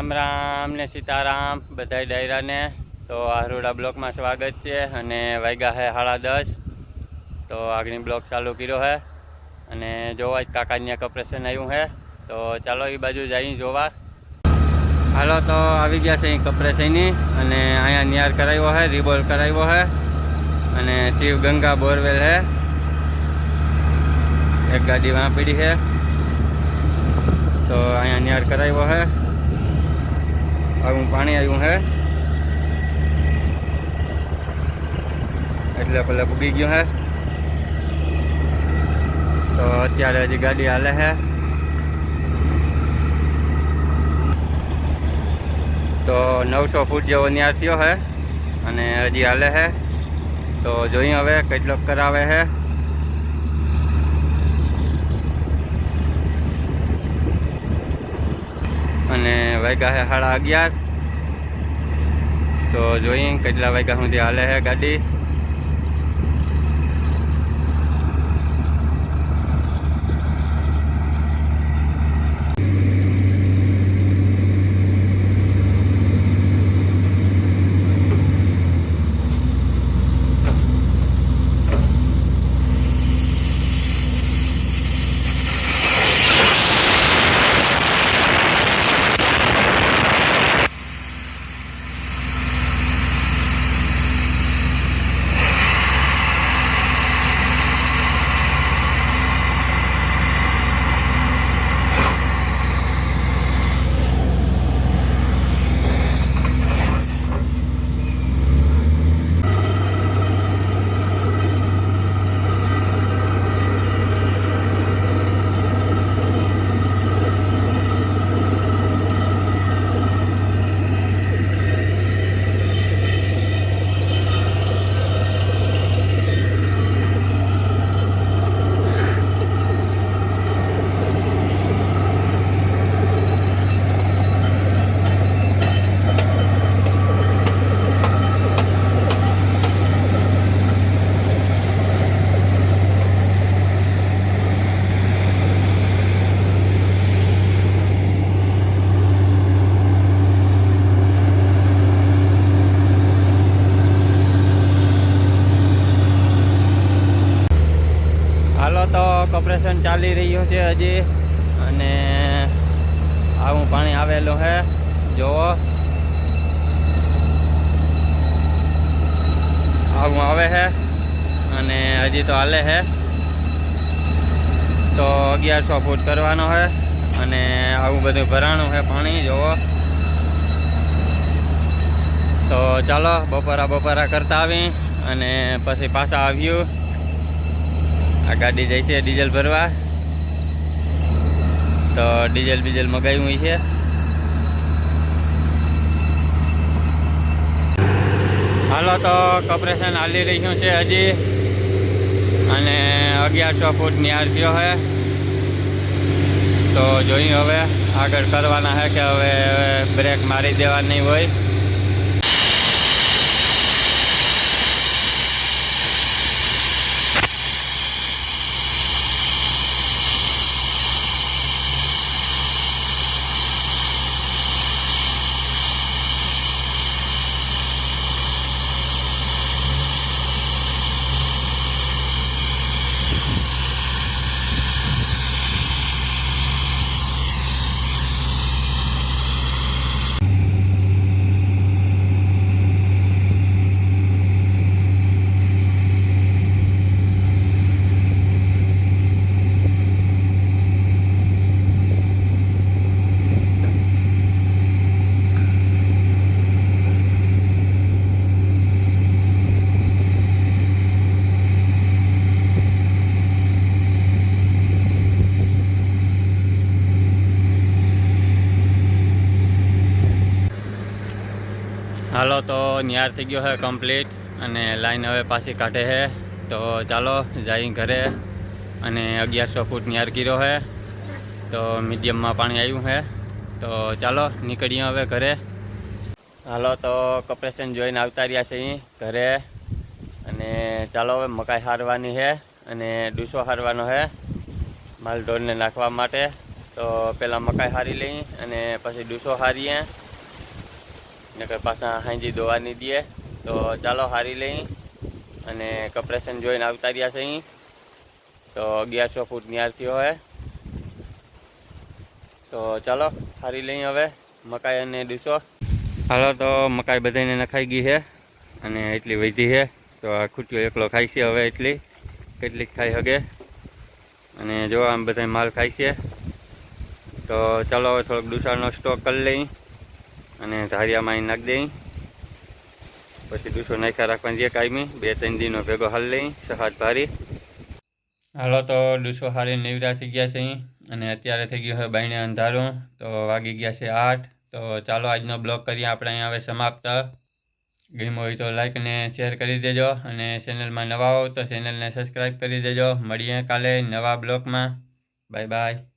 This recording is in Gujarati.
રામ રામ ને સીતારામ બધાય ડાયરાને। તો આહરોડા બ્લોકમાં સ્વાગત છે અને વાગ્યા है 10:30। તો આગળ બ્લોક ચાलू કર્યો है અને જોવા જ કાકાની કપરેશન આવ્યું है। તો ચાલો એ બાજુ જઈ જોવા। હાલો તો આવી ગયા છે કપરેશની અને અહીંયા નિયાર કરાવ્યો है, રીબોલ કરાવ્યો है અને शिव गंगा बोरवेल है। एक गाड़ी वहाँ पड़ी है तो अँ नियार कराव्यो है। आगू पानी आयु है એટલે પેલા પૂગી ગયો है। तो અત્યારે હજી ગાડી હાલે है। तो 900 फूट જેવો નિયાર થયો है અને હજી હાલે है। तो જોઈએ હવે કેટલોક કરાવે है। અને વાગ્યા है 11:30। तो જોઈએ કેટલા વાગ્યા સુધી હાલે है ગાડી। तो कॉपरेशन चाली रही है हजी अने आवू पानी आवेलो है जो आवू आवे है अने हजी तो हाले है। तो 1100 फूट करवानो है अने आवू बधुं भराणुं है पानी जो। तो चलो बपोरा करता आवी अने पछी पाछा आव्युं। आ गाड़ी जैसे डीजल भरवा तो डीजल बीजल मगाव्युं है। हालो तो कॉपरेशन हाली रह्युं छे हजी अने 1100 फूट नियार थयो है। तो जोईं हवे आगळ करवाना है कि हवे ब्रेक मारी देवानी होय। हालो तो नियार थी गयो है कम्प्लीट अने लाइन हवे पाછી काढे है। तो चलो जाई घरे अने 1100 फूट नियार कीरो है। तो मीडियम में पानी आयु है। तो चलो निकलिए हवे घरे। हालो तो कॉपरेशन जोईने आवता रह्या छे घरे अने चलो हवे मकाई हारवानी है अने डूसो हारवानो है माल ढोरने नाखवा माटे। તો પહેલાં મકાઈ હારી લઈ અને પછી ડૂસો હારીએ નકર પાછા હાંજી દોવાની દઈએ. તો ચાલો હારી લઈ અને કપરેશન જોઈને આવતા રહ્યા છે અહીં. તો 1100 ફૂટ નિયારથી હોય. તો ચાલો હારી લઈ હવે મકાઈ અને ડૂસો. હાલો તો મકાઈ બધાને નખાઈ ગઈ છે અને એટલી વધી છે. તો આ ખૂટ્યો એકલો ખાય છે હવે, એટલી કેટલીક ખાઈ શકે. અને જો આમ બધા માલ ખાય છે. તો ચાલો હવે થોડોક ડૂસાનો સ્ટોક કરી લઈ અને ધારિયામાં અહીં નાખી દઈ. પછી ડૂસો નાખ્યા રાખવાની છે કાયમી. 2-3 દિનો ભેગો હાલ લઈ સહાજ ભારી. હાલો તો ડૂસો હારી નીવરા થઈ ગયા છે અહીં અને અત્યારે થઈ ગયું છે બાયણે અંધારું. તો વાગી ગયા છે 8. તો ચાલો આજનો બ્લોગ કરીએ આપણે અહીંયા હવે સમાપ્ત. ગમ્યો હોય તો લાઈક અને શેર કરી દેજો અને ચેનલમાં નવા હો તો ચેનલને સબસ્ક્રાઈબ કરી દેજો. મળીએ કાલે નવા બ્લોગમાં. Bye bye.